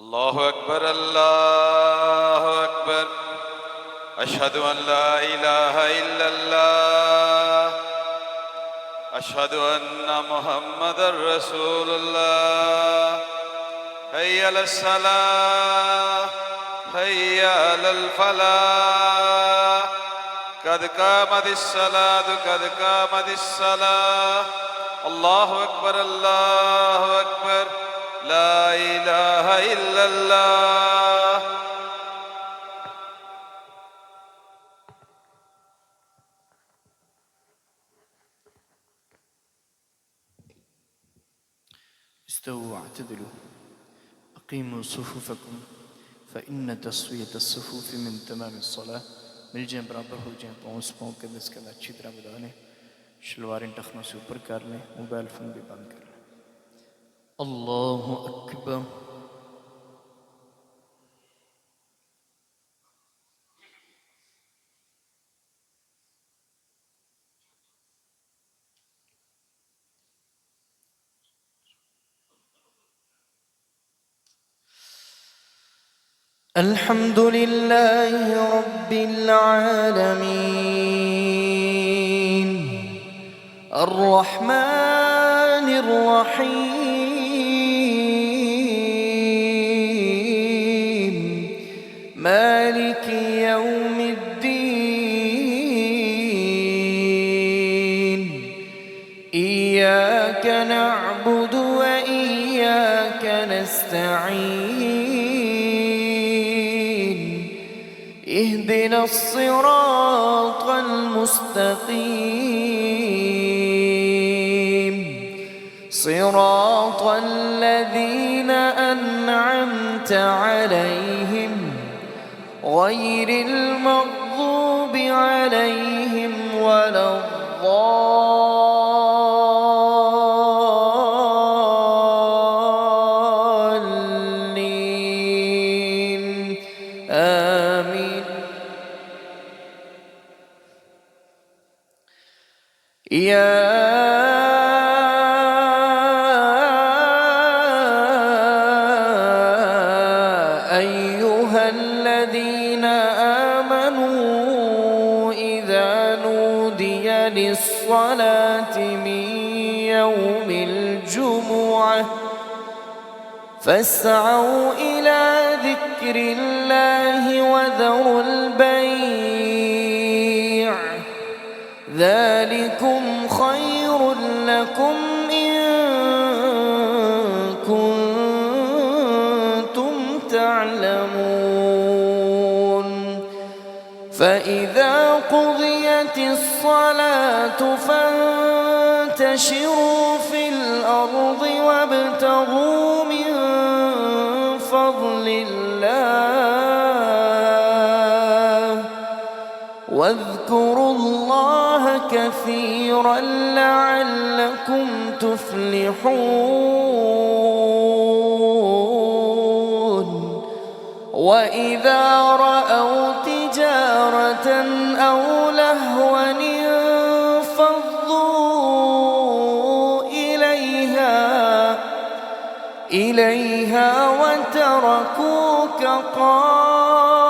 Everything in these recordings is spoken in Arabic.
الله أكبر الله أكبر أشهد أن لا إله إلا الله أشهد أن محمدا رسول الله حي على الصلاة حي على الفلاح قد قامت الصلاة قد قامت الصلاة الله أكبر الله أكبر لا إله إلا الله استووا واعتدلوا أقيموا صفوفكم فإن تسوية الصفوف من تمام الصلاة मिल जाएं बराबर हो जाएं पाँव से पाँव के इसके बाद अच्छी तरह बता लें शलवारें टखनों से ऊपर कर लें मोबाइल फ़ोन भी बंद कर लें अल्लाह अकबर الحمد لله رب العالمين الرحمن الرحيم مالك يوم الدين إياك نعبد وإياك نستعين اهدنا الصراط المستقيم صراط الذين أنعمت عليهم غير المغضوب عليهم ولا الضالين آمين يا أيها الذين آمنوا إذا نودي للصلاة من يوم الجمعة فاسعوا إلى ذكر الله وذروا البيع ذلكم خير لكم إن كنتم تعلمون فإذا قضيت الصلاة فانتشروا في الأرض وابتغوا من فضل الله واذكروا الله كثيرا لعلكم تفلحون وإذا رأوا تجارة أو لهوا انفضوا إليها وتركوك قائما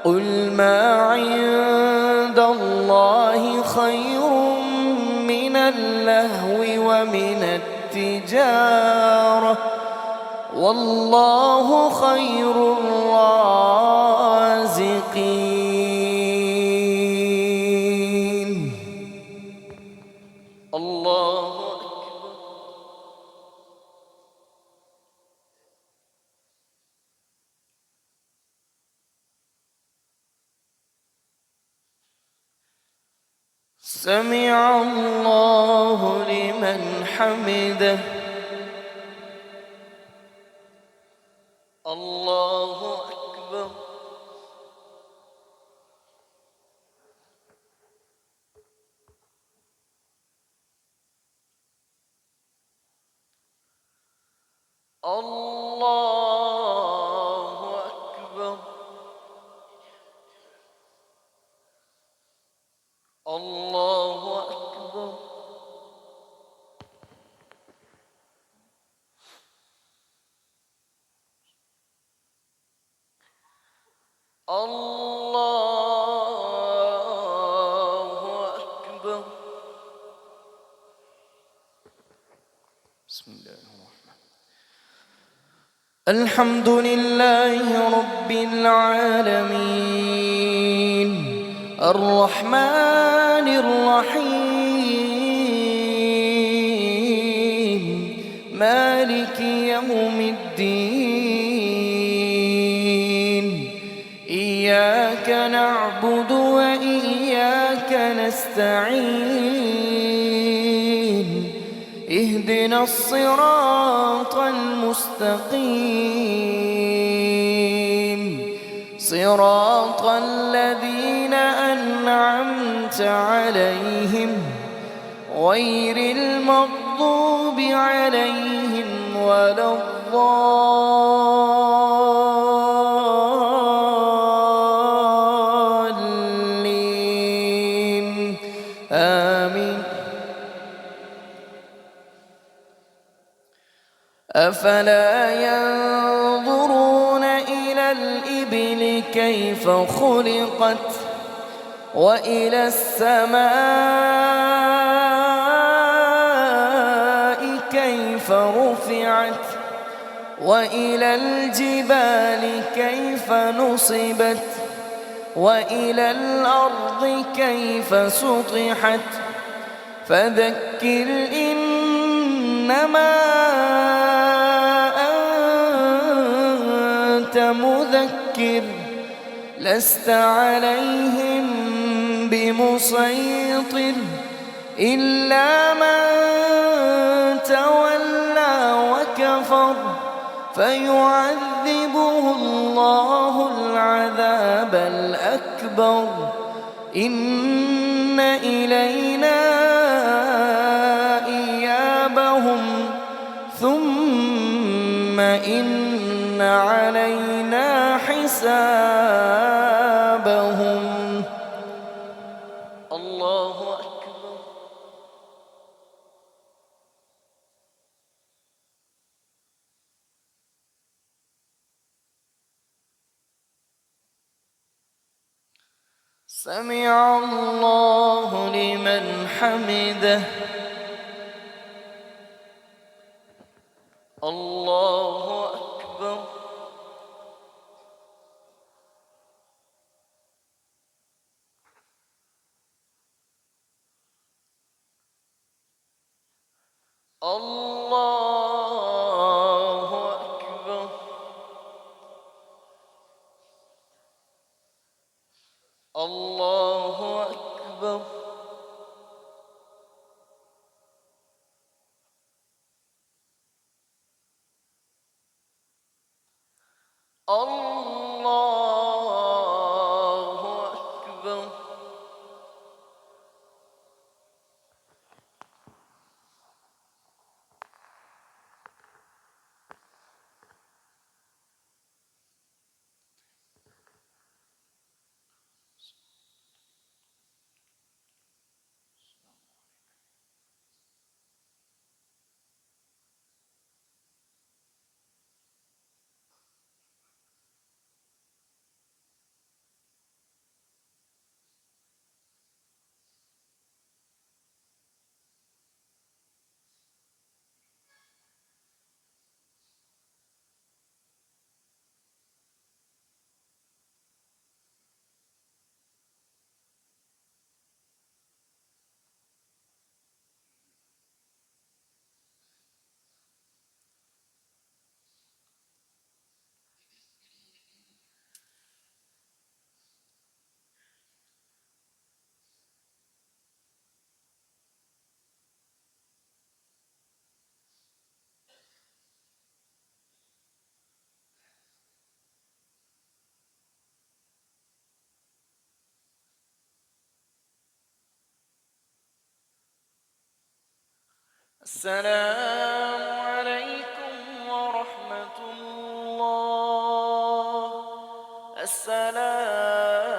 قل ما عند الله خير من اللهو ومن التجارة والله خير الرازقين الله أكبر سمع الله لمن حمده الله أكبر الله أكبر الله أكبر الله أكبر. بسم الله الرحمن الرحيم. الحمد لله رب العالمين الرحمن الرحيم مالك يوم الدين إياك نعبد وإياك نستعين اهدنا الصراط المستقيم صراط الذين أنعمت عليهم غير المغضوب عليهم ولا الضالين آمين. أفلا ينظرون إلى الإبل كيف خلقت وإلى السماء كيف رفعت وإلى الجبال كيف نصبت وإلى الأرض كيف سطحت فذكر إنما أنت مذكر لست عليهم بمسيطر إلا من تولى وكفر فيعذبه الله العذاب الأكبر إن إلينا إيابهم ثم إن علينا حسابهم. الله أكبر. سمع الله لمن حمده. الله أكبر. الله أكبر. الله أكبر. الله أكبر. السلام عليكم ورحمة الله. السلام